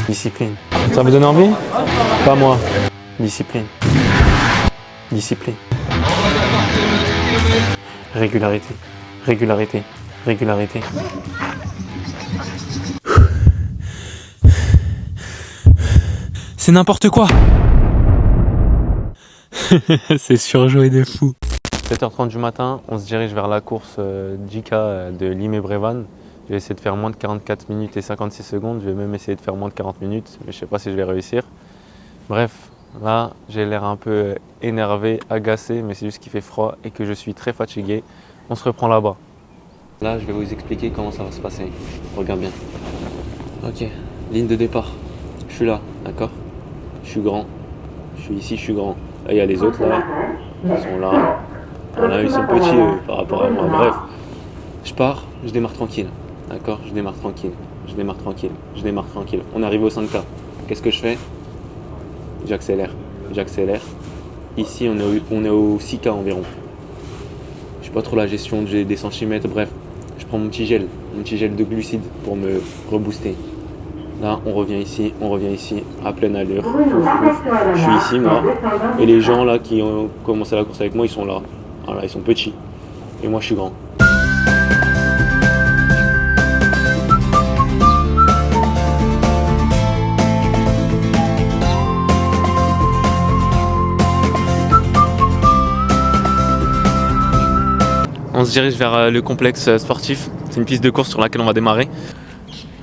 Discipline. Ça vous donne envie? Pas moi. Discipline. Discipline. Régularité. Régularité. Régularité. C'est n'importe quoi. C'est surjoué de fou. 7h30 du matin, on se dirige vers la course 10K de Limay-Brévannes. Je vais essayer de faire moins de 44 minutes et 56 secondes. Je vais même essayer de faire moins de 40 minutes, mais je ne sais pas si je vais réussir. Bref, là, j'ai l'air un peu énervé, agacé, mais c'est juste qu'il fait froid et que je suis très fatigué. On se reprend là-bas. Là, je vais vous expliquer comment ça va se passer. Regarde bien. Ok, ligne de départ. Je suis là, d'accord? Je suis grand. Je suis ici, je suis grand. Là, il y a les autres, là. Ils sont là. Voilà, ils sont petits par rapport à moi. Bref, je pars, je démarre tranquille. D'accord? Je démarre tranquille. Je démarre tranquille. Je démarre tranquille. On est arrivé au 5K. Qu'est-ce que je fais? J'accélère. J'accélère. Ici, on est au 6K environ. Je sais pas trop la gestion des centimètres. Bref, je prends mon petit gel de glucides pour me rebooster. Là, on revient ici, à pleine allure. Je suis ici, moi. Et les gens là qui ont commencé la course avec moi, ils sont là. Voilà, ils sont petits. Et moi, je suis grand. On se dirige vers le complexe sportif. C'est une piste de course sur laquelle on va démarrer.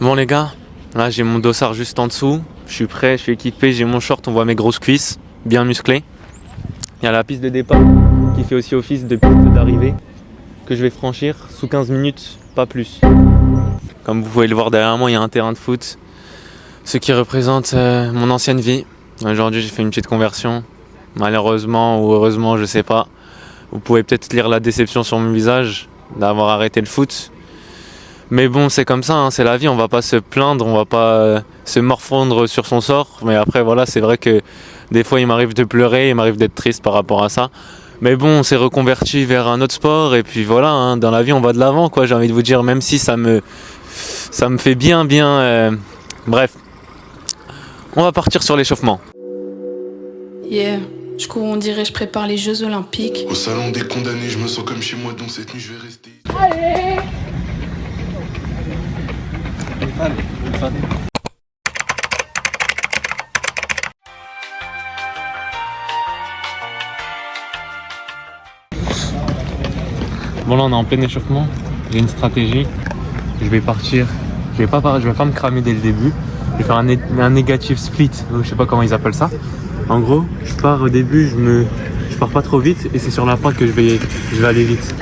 Bon les gars, là j'ai mon dossard juste en dessous. Je suis prêt, je suis équipé, j'ai mon short, on voit mes grosses cuisses, bien musclées. Il y a la piste de départ qui fait aussi office de piste d'arrivée que je vais franchir sous 15 minutes, pas plus. Comme vous pouvez le voir derrière moi, il y a un terrain de foot, ce qui représente mon ancienne vie. Aujourd'hui j'ai fait une petite conversion, malheureusement ou heureusement je sais pas. Vous pouvez peut-être lire la déception sur mon visage d'avoir arrêté le foot. Mais bon, c'est comme ça, hein, c'est la vie, on va pas se plaindre, on va pas se morfondre sur son sort. Mais après, voilà, c'est vrai que des fois, il m'arrive de pleurer, il m'arrive d'être triste par rapport à ça. Mais bon, on s'est reconverti vers un autre sport et puis voilà, hein, dans la vie, on va de l'avant, quoi. J'ai envie de vous dire, même si ça me fait bien. Bref, on va partir sur l'échauffement. Yeah. Du coup, on dirait je prépare les Jeux Olympiques. Au salon des condamnés, je me sens comme chez moi, donc cette nuit je vais rester. Allez! Une fan. Bon là on est en plein échauffement, j'ai une stratégie, je vais partir, je vais pas me cramer dès le début, je vais faire un négatif split, je sais pas comment ils appellent ça. En gros, je pars au début, je pars pas trop vite et c'est sur la fin que je vais aller vite.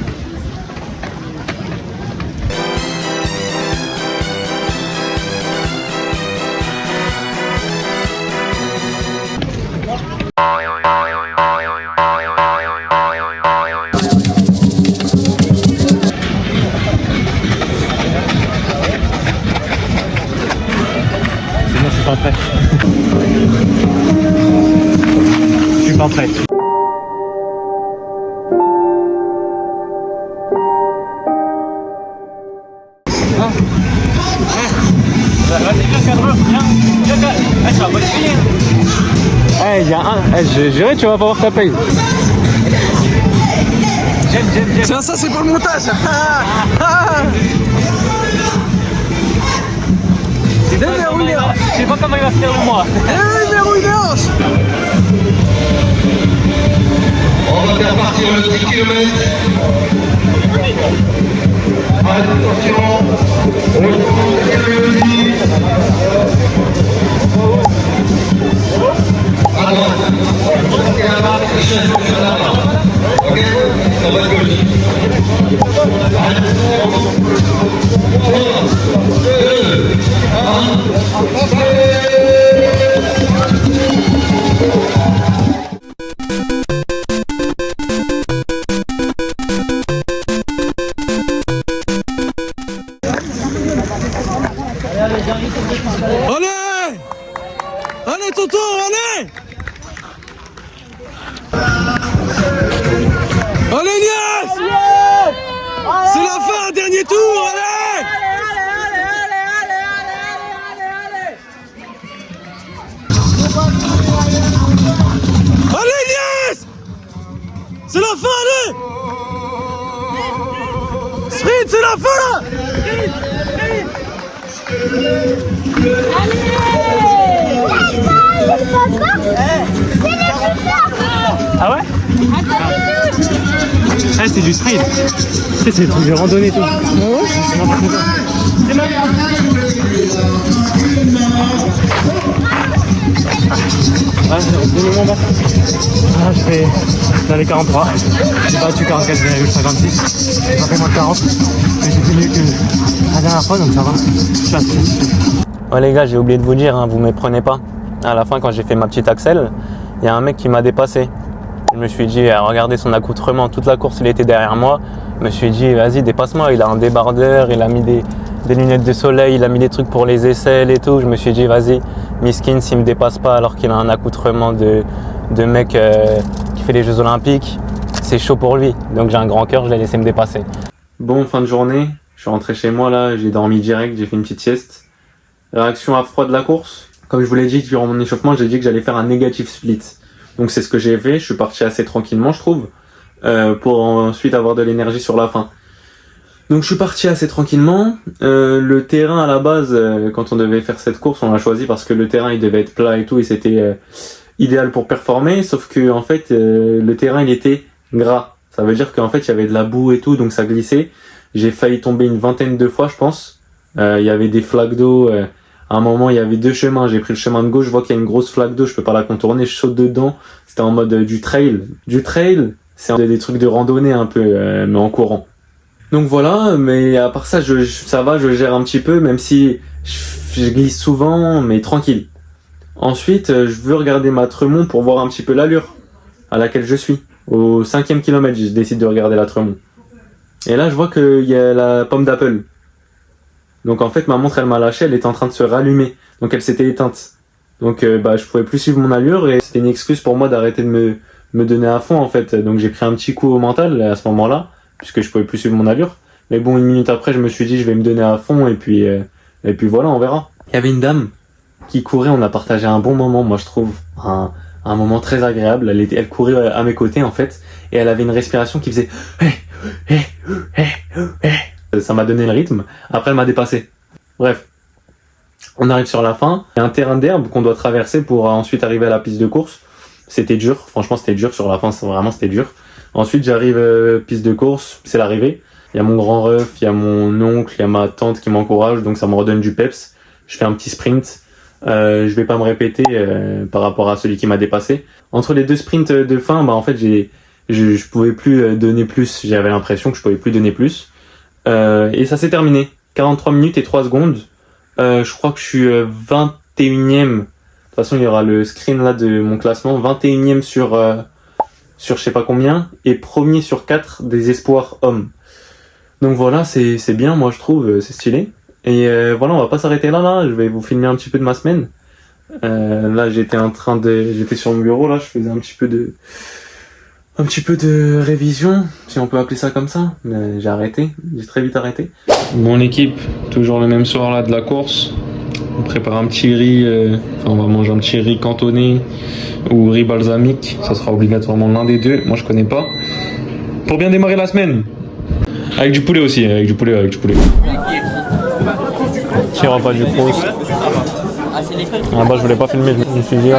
Sinon, je suis pas prêt. Je suis pas prêt. Eh, y a un. Je dirais tu vas pas avoir ta paye. J'aime. Tiens, ça c'est pour le montage. C'est déverrouillé. Je sais pas comment il va faire le mois. On va faire partir le 10 km. Attention, on le dit. À droite, et à la barre, et je à la barre. Ok, on va gauche. Attention. 3, 2, 1, Allez! Allez, tonton, allez! Allez, Nias! C'est la fin, dernier tour, allez! c'est du trail. Tu sais, c'est des trucs de randonnée et tout. C'est n'importe quoi. Je fais dans les 43. J'ai battu 44,56. J'ai pas fait moins de 40. Mais j'ai fait mieux que la dernière fois, donc ça va. Je suis assez satisfait. Ouais les gars, j'ai oublié de vous dire, hein, vous méprenez pas. À la fin, quand j'ai fait ma petite axelle, il y a un mec qui m'a dépassé. Je me suis dit, regardez son accoutrement, toute la course il était derrière moi. Je me suis dit, vas-y, dépasse-moi. Il a un débardeur, il a mis des lunettes de soleil, il a mis des trucs pour les aisselles et tout. Je me suis dit, vas-y, Miskin, s'il me dépasse pas alors qu'il a un accoutrement de mec qui fait les Jeux Olympiques, c'est chaud pour lui. Donc j'ai un grand cœur, je l'ai laissé me dépasser. Bon, fin de journée, je suis rentré chez moi là, j'ai dormi direct, j'ai fait une petite sieste. Réaction à froid de la course. Comme je vous l'ai dit durant mon échauffement, j'ai dit que j'allais faire un négatif split. Donc c'est ce que j'ai fait, je suis parti assez tranquillement je trouve, pour ensuite avoir de l'énergie sur la fin. Donc je suis parti assez tranquillement. Le terrain à la base, quand on devait faire cette course, on l'a choisi parce que le terrain il devait être plat et tout et c'était idéal pour performer, sauf que en fait le terrain il était gras. Ça veut dire qu'en fait il y avait de la boue et tout, donc ça glissait. J'ai failli tomber une vingtaine de fois je pense. Il y avait des flaques d'eau. À un moment, il y avait deux chemins. J'ai pris le chemin de gauche. Je vois qu'il y a une grosse flaque d'eau. Je peux pas la contourner. Je saute dedans. C'était en mode du trail. Du trail, c'est des trucs de randonnée un peu, mais en courant. Donc voilà. Mais à part ça, ça va. Je gère un petit peu, même si je glisse souvent, mais tranquille. Ensuite, je veux regarder ma Tremont pour voir un petit peu l'allure à laquelle je suis. Au 5e kilomètre, je décide de regarder la Tremont. Et là, je vois qu'il y a la pomme d'Apple. Donc en fait ma montre elle m'a lâché, elle était en train de se rallumer, donc elle s'était éteinte. Donc je pouvais plus suivre mon allure et c'était une excuse pour moi d'arrêter de me donner à fond en fait. Donc j'ai pris un petit coup au mental à ce moment-là, puisque je pouvais plus suivre mon allure. Mais bon, une minute après je me suis dit je vais me donner à fond et puis voilà, on verra. Il y avait une dame qui courait, on a partagé un bon moment, moi je trouve, un moment très agréable. Elle courait à mes côtés en fait, et elle avait une respiration qui faisait ça m'a donné le rythme. Après elle m'a dépassé. Bref, on arrive sur la fin. Il y a un terrain d'herbe qu'on doit traverser pour ensuite arriver à la piste de course. C'était dur, franchement c'était dur sur la fin, c'était dur. Ensuite j'arrive piste de course, c'est l'arrivée. Il y a mon grand ref, il y a mon oncle, il y a ma tante qui m'encourage, donc ça me redonne du peps. Je fais un petit sprint. Je vais pas me répéter par rapport à celui qui m'a dépassé. Entre les deux sprints de fin, en fait je pouvais plus donner plus. J'avais l'impression que je pouvais plus donner plus. Et ça s'est terminé. 43 minutes et 3 secondes. Je crois que je suis 21ème. De toute façon, il y aura le screen là de mon classement. 21ème sur je sais pas combien. Et premier sur 4 des espoirs hommes. Donc voilà, c'est bien, moi je trouve, c'est stylé. Et voilà, on va pas s'arrêter là. Je vais vous filmer un petit peu de ma semaine. Là, j'étais sur mon bureau, là, je faisais un petit peu de révision, si on peut appeler ça comme ça. Mais j'ai très vite arrêté. Bon l'équipe, toujours le même soir là de la course. On prépare un petit riz, on va manger un petit riz cantonné ou riz balsamique. Ça sera obligatoirement l'un des deux, moi je connais pas. Pour bien démarrer la semaine. Avec du poulet aussi, avec du poulet. Petit repas du Crous. Là-bas je voulais pas filmer, je me suis dit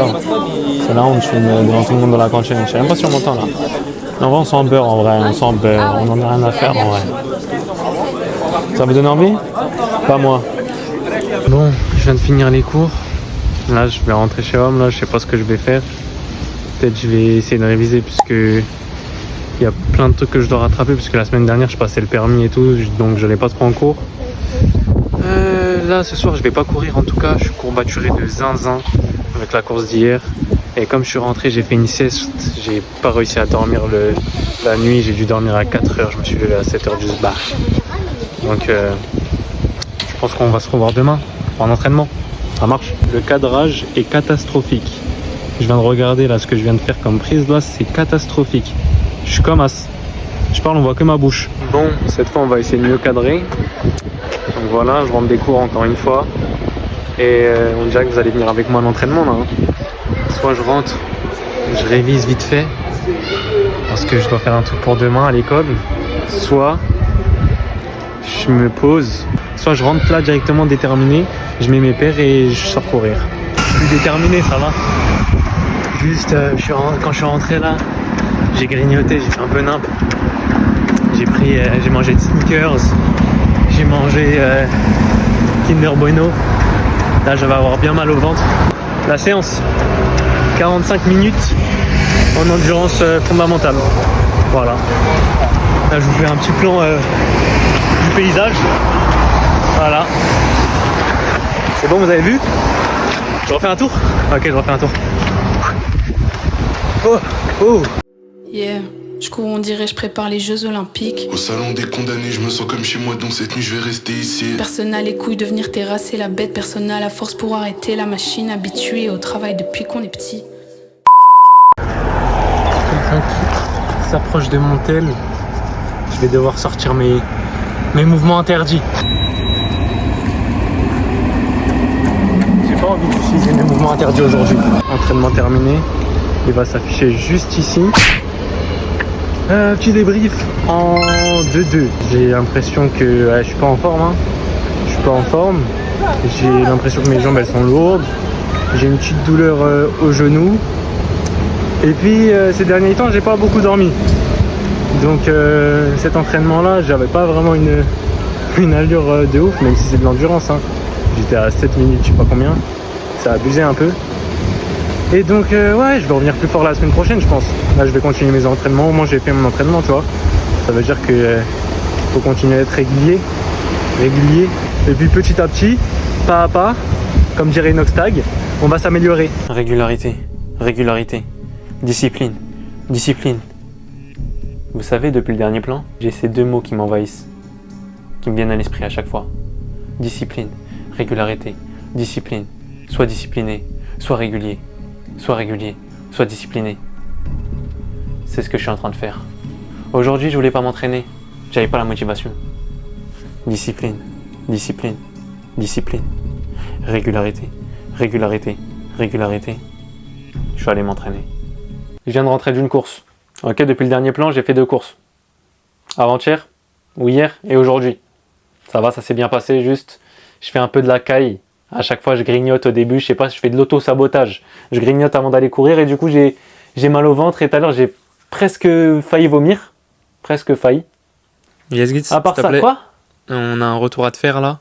c'est là on filme devant tout le monde dans la cantine. Je sais même pas si on m'entend là. En vrai on s'en beurre en vrai, on en a rien à faire en vrai. Ça vous donne envie? Pas moi. Bon, je viens de finir les cours. Là je vais rentrer chez Homme, là je sais pas ce que je vais faire. Peut-être je vais essayer de réviser puisque il y a plein de trucs que je dois rattraper puisque la semaine dernière je passais le permis et tout, donc je n'allais pas trop en cours. Là ce soir je vais pas courir, en tout cas je suis courbaturé de zinzin avec la course d'hier. Et comme je suis rentré, j'ai fait une sieste, j'ai pas réussi à dormir la nuit, j'ai dû dormir à 4h, je me suis levé à 7h du bar. Donc je pense qu'on va se revoir demain pour un entraînement, ça marche. Le cadrage est catastrophique. Je viens de regarder là ce que je viens de faire comme prise, là c'est catastrophique. Je suis comme as. Je parle, on voit que ma bouche. Bon, cette fois on va essayer de mieux cadrer. Donc voilà, je rentre des cours encore une fois. Et on dirait que vous allez venir avec moi à l'entraînement là. Soit je rentre, je révise vite fait, parce que je dois faire un truc pour demain à l'école. Soit je me pose, soit je rentre là directement déterminé, je mets mes paires et je sors courir. Je suis déterminé, ça va. Juste, quand je suis rentré là, j'ai grignoté, j'ai fait un peu nimp. j'ai mangé de sneakers, j'ai mangé Kinder Bueno. Là je vais avoir bien mal au ventre. La séance, 45 minutes en endurance fondamentale. Voilà. Là je vous fais un petit plan du paysage. Voilà. C'est bon, vous avez vu? Je refais un tour? Ok, je refais un tour. Oh, oh. Yeah, je cours, on dirait je prépare les Jeux Olympiques. Au salon des condamnés, je me sens comme chez moi, donc cette nuit je vais rester ici. Personne n'a les couilles de venir terrasser la bête, personne n'a la force pour arrêter la machine, habituée au travail depuis qu'on est petit. Quelqu'un qui s'approche de mon tel, je vais devoir sortir mes mouvements interdits. J'ai pas envie d'utiliser mes mouvements interdits aujourd'hui. Entraînement terminé, il va s'afficher juste ici. Petit débrief en 2-2. J'ai l'impression que je suis pas en forme. Hein. Je suis pas en forme. J'ai l'impression que mes jambes elles sont lourdes. J'ai une petite douleur au genou. Et puis ces derniers temps j'ai pas beaucoup dormi. Donc cet entraînement là j'avais pas vraiment une allure de ouf, même si c'est de l'endurance. Hein. J'étais à 7 minutes, je sais pas combien. Ça a abusé un peu. Et donc ouais, je vais revenir plus fort la semaine prochaine je pense. Là je vais continuer mes entraînements, au moins j'ai fait mon entraînement tu vois. Ça veut dire que faut continuer à être régulier. Et puis petit à petit, pas à pas, comme dirait Noxtag, on va s'améliorer. Régularité, discipline. Vous savez, depuis le dernier plan, j'ai ces deux mots qui m'envahissent, qui me viennent à l'esprit à chaque fois. Discipline, régularité, discipline. Sois discipliné, sois régulier, sois discipliné. C'est ce que je suis en train de faire. Aujourd'hui, je voulais pas m'entraîner, j'avais pas la motivation. Discipline. Régularité. Je suis allé m'entraîner. Je viens de rentrer d'une course. Ok, depuis le dernier plan, j'ai fait 2 courses. Avant-hier, ou hier, et aujourd'hui. Ça va, ça s'est bien passé, juste, je fais un peu de la caille. À chaque fois, je grignote au début, je sais pas, je fais de l'auto-sabotage. Je grignote avant d'aller courir et du coup, j'ai mal au ventre et tout à l'heure, j'ai presque failli vomir. Yes, Gitz, À part ça, quoi? On a un retour à te faire là.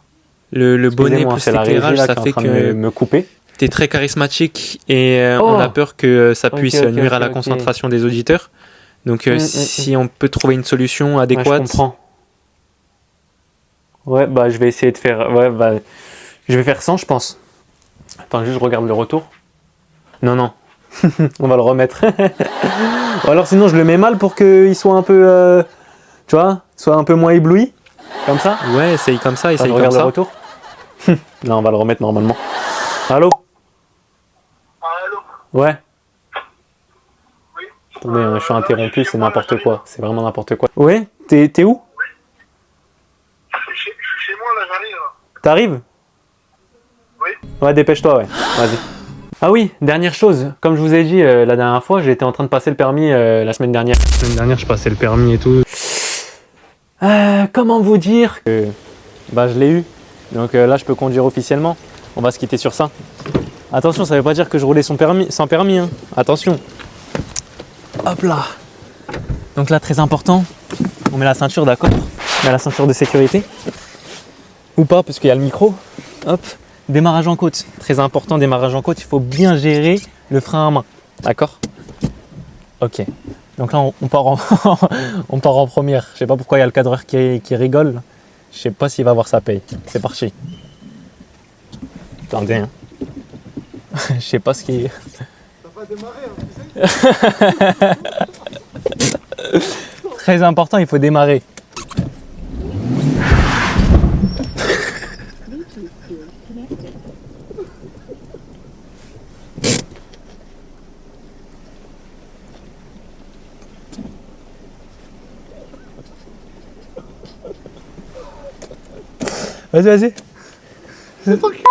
Le bonnet plus l'éclairage, ça fait que me couper. t'es très charismatique et on a peur que ça puisse nuire à la concentration des auditeurs. Donc si on peut trouver une solution adéquate. Ouais, je comprends. Ouais, bah je vais essayer de faire... Ouais, bah je vais faire 100, je pense. Attends, juste je regarde le retour. Non. On va le remettre. Ou alors sinon je le mets mal pour qu'il soit un peu... tu vois, soit un peu moins ébloui. Comme ça. Ouais, essaye comme ça, essaye je comme regarde ça. le retour. Non, on va le remettre normalement. Allô? Ouais. Oui. Attendez, je suis interrompu, c'est n'importe quoi. C'est vraiment n'importe quoi. Ouais, t'es où? Je suis chez moi, là, j'arrive. T'arrives? Oui. Ouais, dépêche-toi, ouais. Vas-y. Ah oui, dernière chose. Comme je vous ai dit la dernière fois, j'étais en train de passer le permis la semaine dernière. La semaine dernière, je passais le permis et tout. Comment vous dire que bah, je l'ai eu. Donc là, je peux conduire officiellement. On va se quitter sur ça. Attention, ça veut pas dire que je roulais sans permis. Hein. Attention. Hop là. Donc là, très important, on met la ceinture, d'accord? On met la ceinture de sécurité. Ou pas, parce qu'il y a le micro. Hop. Démarrage en côte. Très important, démarrage en côte. Il faut bien gérer le frein à main. D'accord? Ok. Donc là, on part en première. Je sais pas pourquoi il y a le cadreur qui rigole. Je sais pas s'il va avoir sa paye. C'est parti. Attendez, hein. Je sais pas ce qui... Ça va démarrer, hein, tu sais. Très important, il faut démarrer. Vas-y. C'est ton cul.